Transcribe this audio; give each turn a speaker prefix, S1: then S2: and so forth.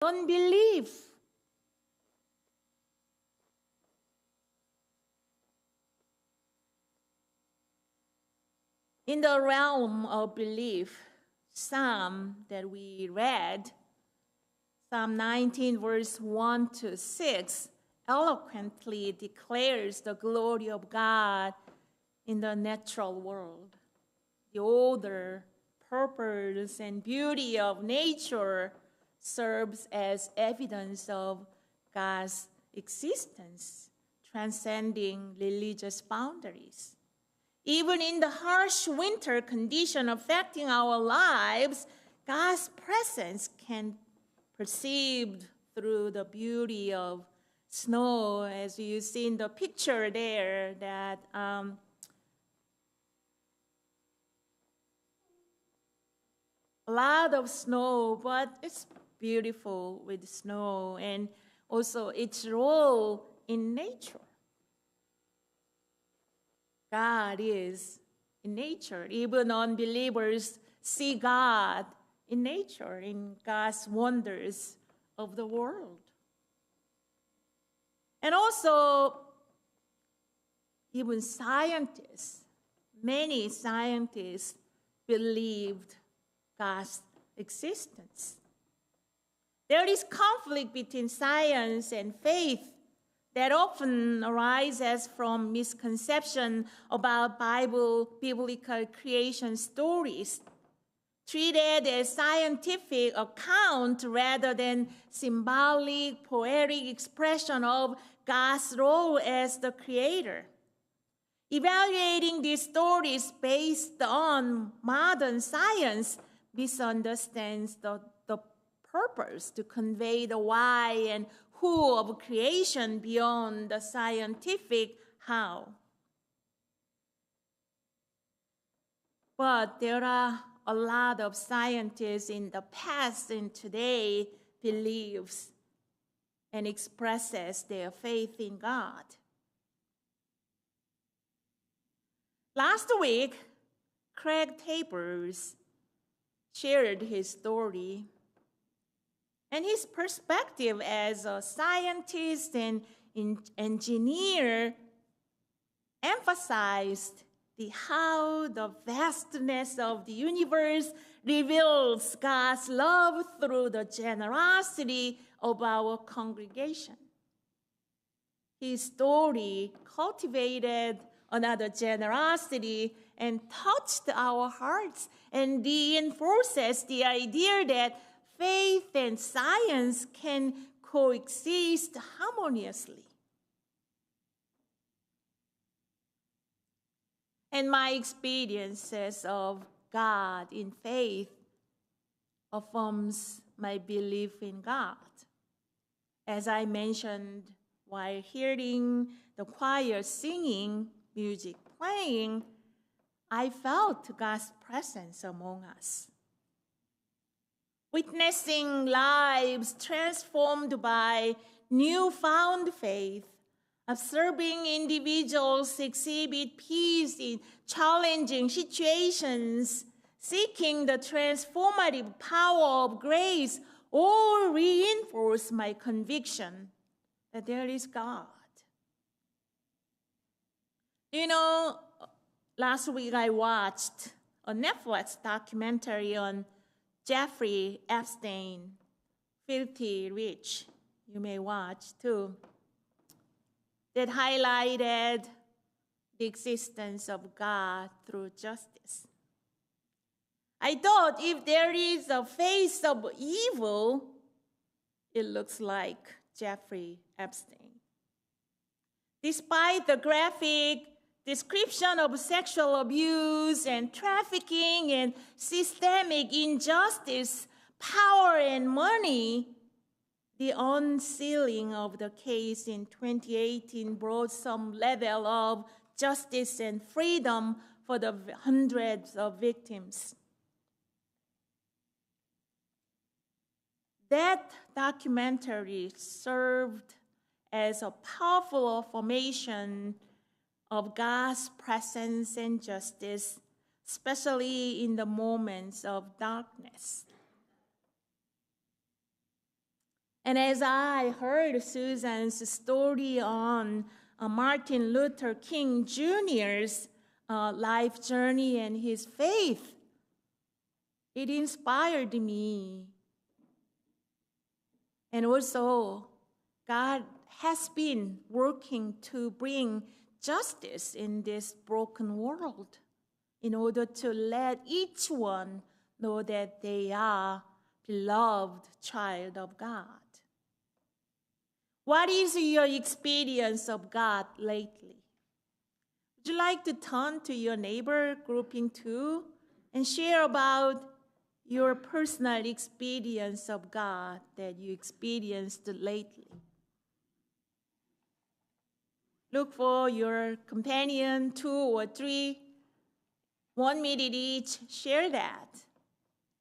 S1: unbelief. In the realm of belief, Psalm that we read, Psalm 19, verse 1 to 6, eloquently declares the glory of God in the natural world. The order, purpose, and beauty of nature serves as evidence of God's existence, transcending religious boundaries. Even in the harsh winter condition affecting our lives, God's presence can be perceived through the beauty of snow, as you see in the picture there, that a lot of snow, but it's beautiful with snow, and also its role in nature. God is in nature. Even unbelievers see God in nature, in God's wonders of the world. And also, even scientists, many scientists believed God's existence. There is conflict between science and faith that often arises from misconception about biblical creation stories, treated as scientific account rather than symbolic, poetic expression of God's role as the creator. Evaluating these stories based on modern science misunderstands the purpose to convey the why and who of creation beyond the scientific how. But there are a lot of scientists in the past and today believes and expresses their faith in God. Last week, Craig Tapers shared his story and his perspective as a scientist and engineer emphasized how the vastness of the universe reveals God's love through the generosity of our congregation. His story cultivated another generosity and touched our hearts and reinforces the idea that faith and science can coexist harmoniously. And my experiences of God in faith affirms my belief in God. As I mentioned while hearing the choir singing, music playing, I felt God's presence among us. Witnessing lives transformed by newfound faith, observing individuals exhibit peace in challenging situations, seeking the transformative power of grace, all reinforce my conviction that there is God. You know, last week I watched a Netflix documentary on Jeffrey Epstein, Filthy Rich. You may watch too. That highlighted the existence of God through justice. I thought if there is a face of evil, it looks like Jeffrey Epstein. Despite the graphic description of sexual abuse and trafficking and systemic injustice, power and money, the unsealing of the case in 2018 brought some level of justice and freedom for the hundreds of victims. That documentary served as a powerful affirmation of God's presence and justice, especially in the moments of darkness. And as I heard Susan's story on Martin Luther King Jr.'s life journey and his faith, it inspired me. And also, God has been working to bring justice in this broken world in order to let each one know that they are beloved child of God. What is your experience of God lately? Would you like to turn to your neighbor, grouping 2, and share about your personal experience of God that you experienced lately? Look for your companion, 2 or 3, 1 minute each, share that.